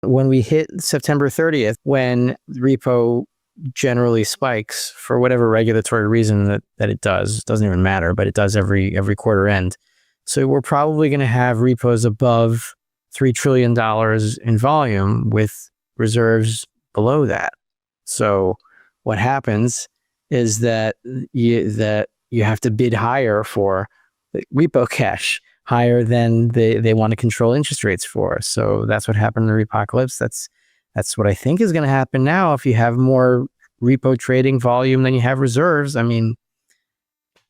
When we hit September 30th, when repo generally spikes for whatever regulatory reason that it doesn't even matter, but it does every quarter end. So we're probably going to have repos above $3 trillion in volume with reserves below that. So what happens is that you have to bid higher for repo cash, higher than they want to control interest rates for. So that's what happened in the repocalypse. That's what I think is going to happen now. If you have more repo trading volume than you have reserves, I mean,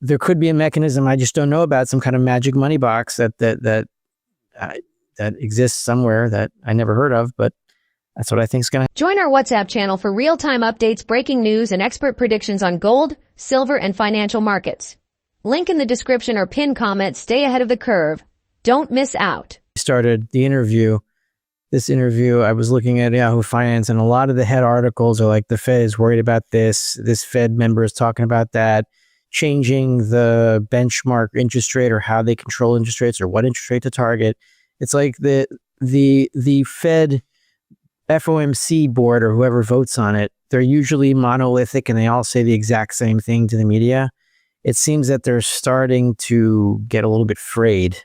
there could be a mechanism I just don't know about, some kind of magic money box that exists somewhere that I never heard of, but that's what I think is going to happen. Join our WhatsApp channel for real-time updates, breaking news, and expert predictions on gold, silver, and financial markets. Link in the description or pinned comment. Stay ahead of the curve. Don't miss out. Started the interview. This interview, I was looking at Yahoo Finance, and a lot of the head articles are like, the Fed is worried about this. This Fed member is talking about that, changing the benchmark interest rate or how they control interest rates or what interest rate to target. It's like the Fed FOMC board or whoever votes on it, they're usually monolithic and they all say the exact same thing to the media. It seems that they're starting to get a little bit frayed,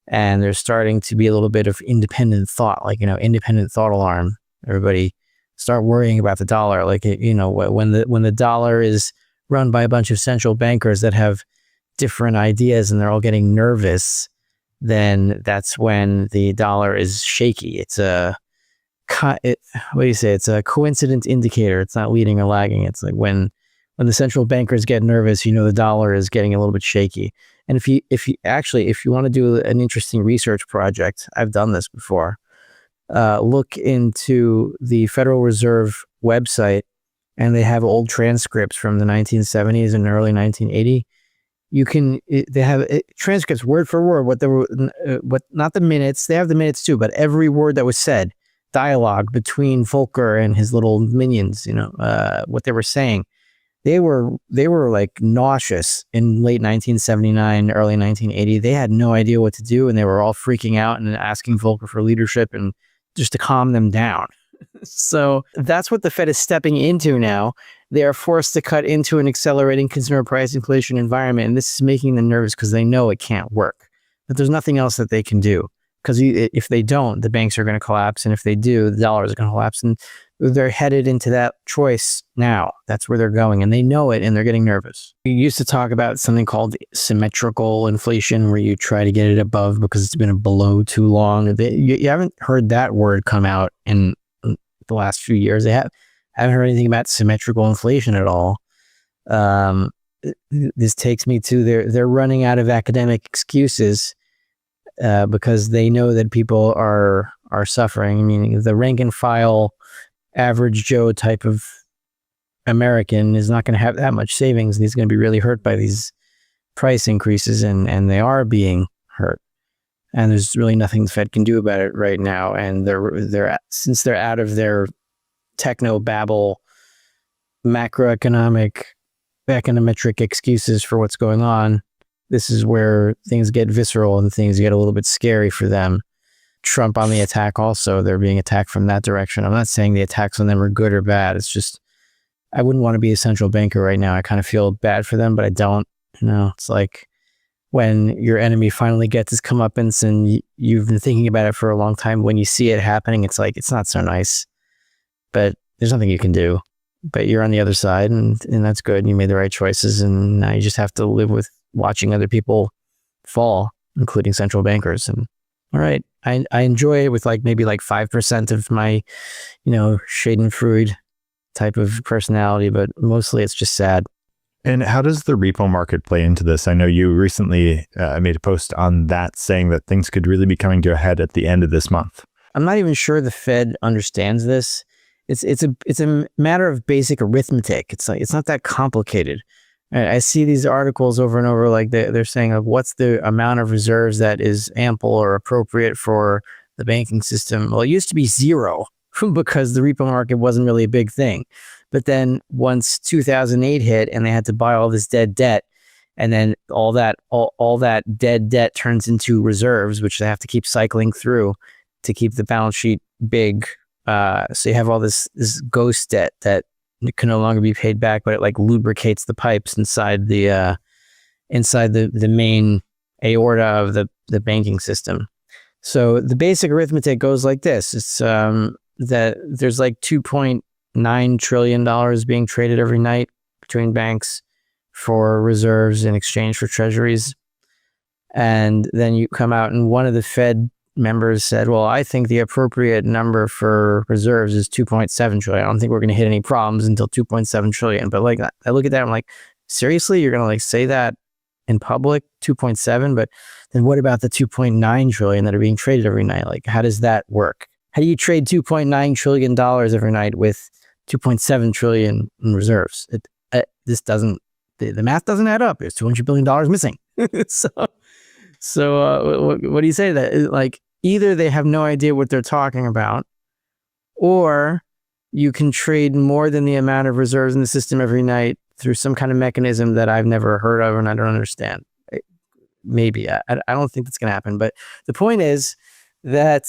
and there's starting to be a little bit of independent thought, like, independent thought alarm. Everybody start worrying about the dollar. Like, when the dollar is run by a bunch of central bankers that have different ideas and they're all getting nervous, then that's when the dollar is shaky. It's it's a coincident indicator. It's not leading or lagging. It's like when the central bankers get nervous, the dollar is getting a little bit shaky. And if you want to do an interesting research project, I've done this before. Look into the Federal Reserve website, and they have old transcripts from the 1970s and early 1980. They have transcripts word for word, not the minutes. They have the minutes too, but every word that was said, dialogue between Volcker and his little minions, what they were saying. They were like nauseous in late 1979, early 1980. They had no idea what to do, and they were all freaking out and asking Volcker for leadership and just to calm them down. So that's what the Fed is stepping into now. They are forced to cut into an accelerating consumer price inflation environment, and this is making them nervous because they know it can't work. But there's nothing else that they can do, because if they don't, the banks are going to collapse, and if they do, the dollar is going to collapse, and they're headed into that choice now. That's where they're going, and they know it, and they're getting nervous. We used to talk about something called symmetrical inflation, where you try to get it above because it's been below too long. You haven't heard that word come out in the last few years. They haven't heard anything about symmetrical inflation at all. This takes me to they're running out of academic excuses because they know that people are suffering. I mean, the rank and file average Joe type of American is not going to have that much savings, and he's going to be really hurt by these price increases, and they are being hurt. And there's really nothing the Fed can do about it right now. And since they're out of their techno babble, macroeconomic, econometric excuses for what's going on, this is where things get visceral and things get a little bit scary for them. Trump on the attack also. They're being attacked from that direction. I'm not saying the attacks on them are good or bad. It's just, I wouldn't want to be a central banker right now. I kind of feel bad for them, but I don't. It's like when your enemy finally gets his comeuppance and you've been thinking about it for a long time, when you see it happening, it's like, it's not so nice, but there's nothing you can do. But you're on the other side, and that's good. And you made the right choices, and now you just have to live with watching other people fall, including central bankers. And all right, I enjoy it with maybe 5% of my, Schadenfreude type of personality, but mostly it's just sad. And how does the repo market play into this? I know you recently made a post on that saying that things could really be coming to a head at the end of this month. I'm not even sure the Fed understands this. It's a matter of basic arithmetic. It's not that complicated. I see these articles over and over, like they're saying, what's the amount of reserves that is ample or appropriate for the banking system? Well, it used to be zero because the repo market wasn't really a big thing. But then once 2008 hit and they had to buy all this dead debt, and then all that dead debt turns into reserves, which they have to keep cycling through to keep the balance sheet big So you have all this ghost debt that can no longer be paid back, but it like lubricates the pipes inside the main aorta of the banking system. So the basic arithmetic goes like this: it's that there's like $2.9 trillion being traded every night between banks for reserves in exchange for treasuries. And then you come out and one of the Fed members said, well, I think the appropriate number for reserves is 2.7 trillion. I don't think we're going to hit any problems until 2.7 trillion. But like, I look at that, I'm like, seriously, you're going to like say that in public, 2.7? But then what about the 2.9 trillion that are being traded every night? Like, how does that work? How do you trade $2.9 trillion every night with 2.7 trillion in reserves? This doesn't, the math doesn't add up. There's $200 billion missing. So what do you say to that? Like, either they have no idea what they're talking about, or you can trade more than the amount of reserves in the system every night through some kind of mechanism that I've never heard of and I don't understand. Maybe. I don't think that's going to happen. But the point is that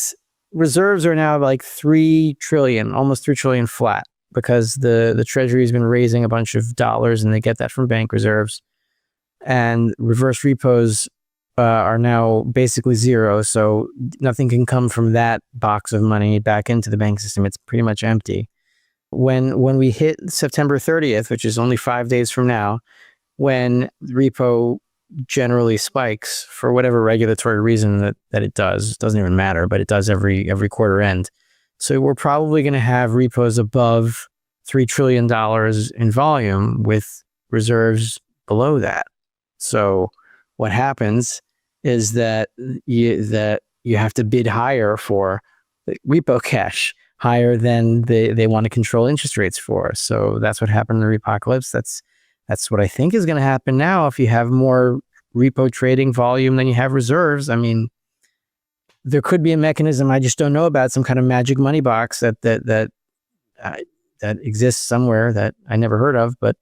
reserves are now like 3 trillion, almost 3 trillion flat, because the Treasury has been raising a bunch of dollars and they get that from bank reserves. And reverse repos are now basically zero. So nothing can come from that box of money back into the bank system. It's pretty much empty. When we hit September 30th, which is only 5 days from now, when repo generally spikes for whatever regulatory reason that it doesn't even matter, but it does every quarter end. So we're probably going to have repos above $3 trillion in volume with reserves below that. So what happens is that you have to bid higher for repo cash, higher than they want to control interest rates for. So that's what happened in the repocalypse. That's what I think is going to happen now. If you have more repo trading volume than you have reserves, I mean, there could be a mechanism I just don't know about, some kind of magic money box that exists somewhere that I never heard of, but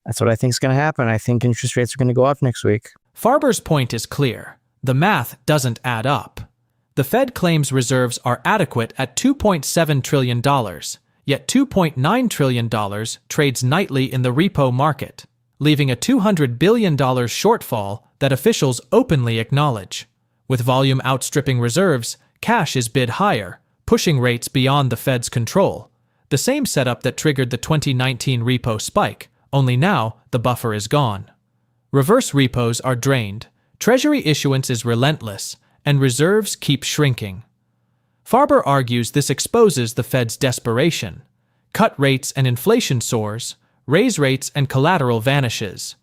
that's what I think is going to happen. I think interest rates are going to go up next week. Farber's point is clear. The math doesn't add up. The Fed claims reserves are adequate at $2.7 trillion, yet $2.9 trillion trades nightly in the repo market, leaving a $200 billion shortfall that officials openly acknowledge. With volume outstripping reserves, cash is bid higher, pushing rates beyond the Fed's control. The same setup that triggered the 2019 repo spike, only now the buffer is gone. Reverse repos are drained, Treasury issuance is relentless, and reserves keep shrinking. Farber argues this exposes the Fed's desperation. Cut rates and inflation soars, raise rates and collateral vanishes.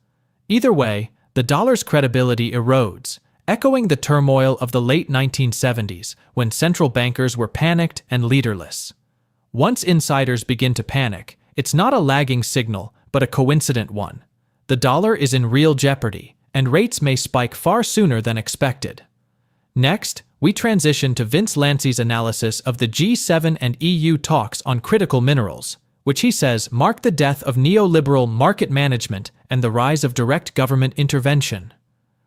Either way, the dollar's credibility erodes, echoing the turmoil of the late 1970s when central bankers were panicked and leaderless. Once insiders begin to panic, it's not a lagging signal, but a coincident one. The dollar is in real jeopardy, and rates may spike far sooner than expected. Next, we transition to Vince Lanci's analysis of the G7 and EU talks on critical minerals, which he says mark the death of neoliberal market management and the rise of direct government intervention.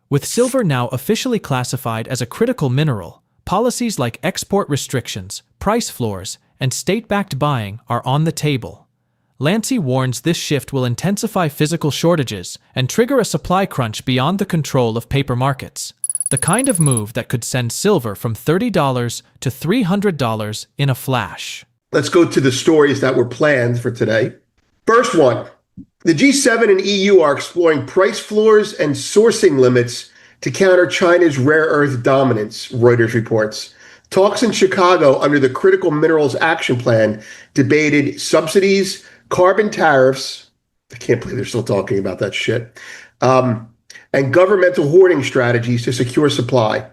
With silver now officially classified as a critical mineral, policies like export restrictions, price floors, and state-backed buying are on the table. Lanci warns this shift will intensify physical shortages and trigger a supply crunch beyond the control of paper markets, the kind of move that could send silver from $30 to $300 in a flash. Let's go to the stories that were planned for today. First one, the G7 and EU are exploring price floors and sourcing limits to counter China's rare earth dominance, Reuters reports. Talks in Chicago under the Critical Minerals Action Plan debated subsidies, carbon tariffs, I can't believe they're still talking about that shit, and governmental hoarding strategies to secure supply.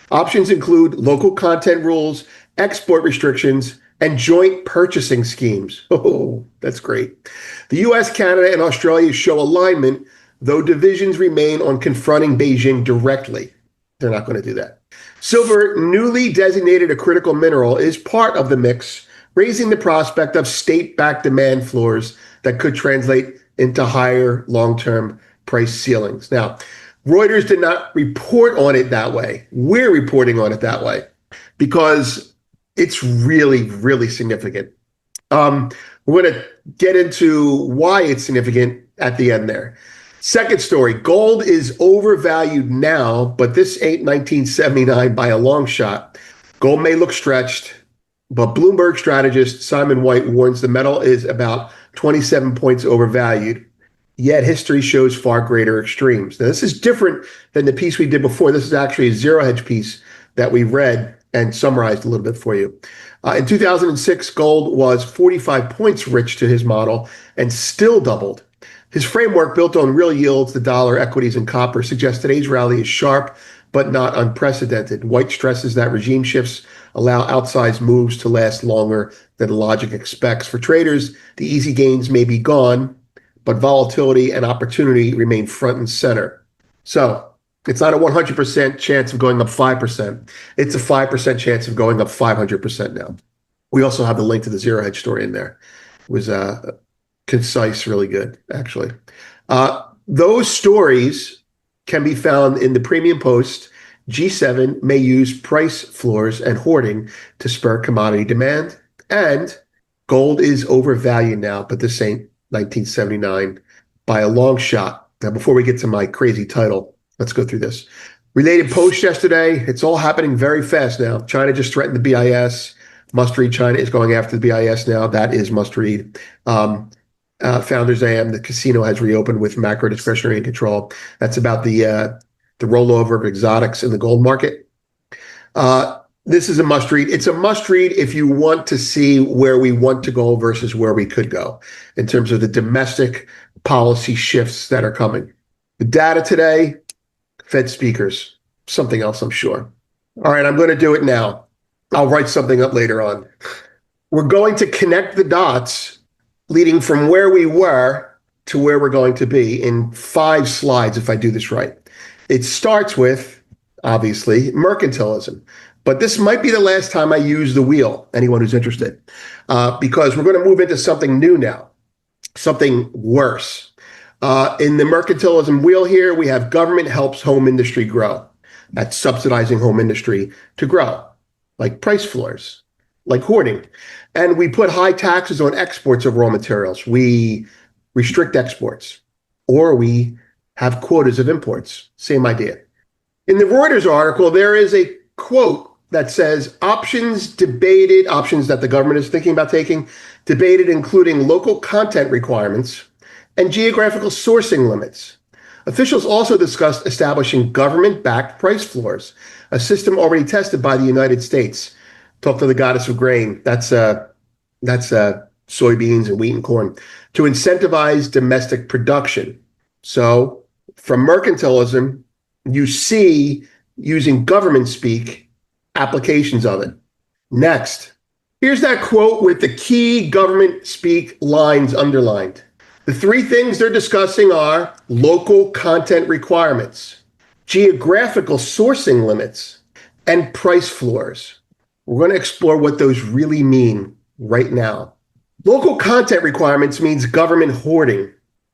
Options include local content rules, export restrictions, and joint purchasing schemes. Oh, that's great. The US, Canada, and Australia show alignment, though divisions remain on confronting Beijing directly. They're not going to do that. Silver, newly designated a critical mineral, is part of the mix, raising the prospect of state-backed demand floors that could translate into higher long-term price ceilings. Now, Reuters did not report on it that way. We're reporting on it that way because It's really, really significant. We're going to get into why it's significant at the end there. Second story, gold is overvalued now, but this ain't 1979 by a long shot. Gold may look stretched, but Bloomberg strategist Simon White warns the metal is about 27 points overvalued. Yet history shows far greater extremes. Now, this is different than the piece we did before. This is actually a zero hedge piece that we read and summarized a little bit for you. In 2006, gold was 45 points rich to his model and still doubled. His framework, built on real yields, the dollar, equities, and copper, suggests today's rally is sharp but not unprecedented. White stresses that regime shifts allow outsized moves to last longer than logic expects. For traders, the easy gains may be gone, but volatility and opportunity remain front and center. So it's not a 100% chance of going up 5%. It's a 5% chance of going up 500% now. We also have the link to the zero hedge story in there. It was concise, really good, actually. Those stories can be found in the Premium Post. G7 may use price floors and hoarding to spur commodity demand. And gold is overvalued now, but this ain't 1979 by a long shot. Now, before we get to my crazy title, let's go through this. Related post yesterday. It's all happening very fast now. China just threatened the BIS. Must read. China is going after the BIS now. That is must read. Founders AM, the casino has reopened with macro discretionary control. That's about the rollover of exotics in the gold market. This is a must read. It's a must read if you want to see where we want to go versus where we could go in terms of the domestic policy shifts that are coming. The data today, Fed speakers, something else, I'm sure. All right, I'm going to do it now. I'll write something up later on. We're going to connect the dots leading from where we were to where we're going to be in 5 slides, if I do this right. It starts with, obviously, mercantilism. But this might be the last time I use the wheel, anyone who's interested, because we're going to move into something new now, something worse. In the mercantilism wheel here, we have government helps home industry grow. That's subsidizing home industry to grow, like price floors, like hoarding. And we put high taxes on exports of raw materials. We restrict exports, or we have quotas of imports. Same idea. In the Reuters article, there is a quote that says options that the government is thinking about taking, debated including local content requirements and geographical sourcing limits. Officials also discussed establishing government-backed price floors, a system already tested by the United States. Talk to the goddess of grain. That's soybeans and wheat and corn, to incentivize domestic production. So from mercantilism, you see, using government speak, applications of it. Next, here's that quote with the key government speak lines underlined. The 3 things they're discussing are local content requirements, geographical sourcing limits, and price floors. We're going to explore what those really mean right now. Local content requirements means government hoarding.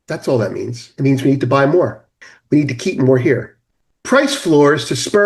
That's all that means. It means we need to buy more. We need to keep more here. Price floors to spur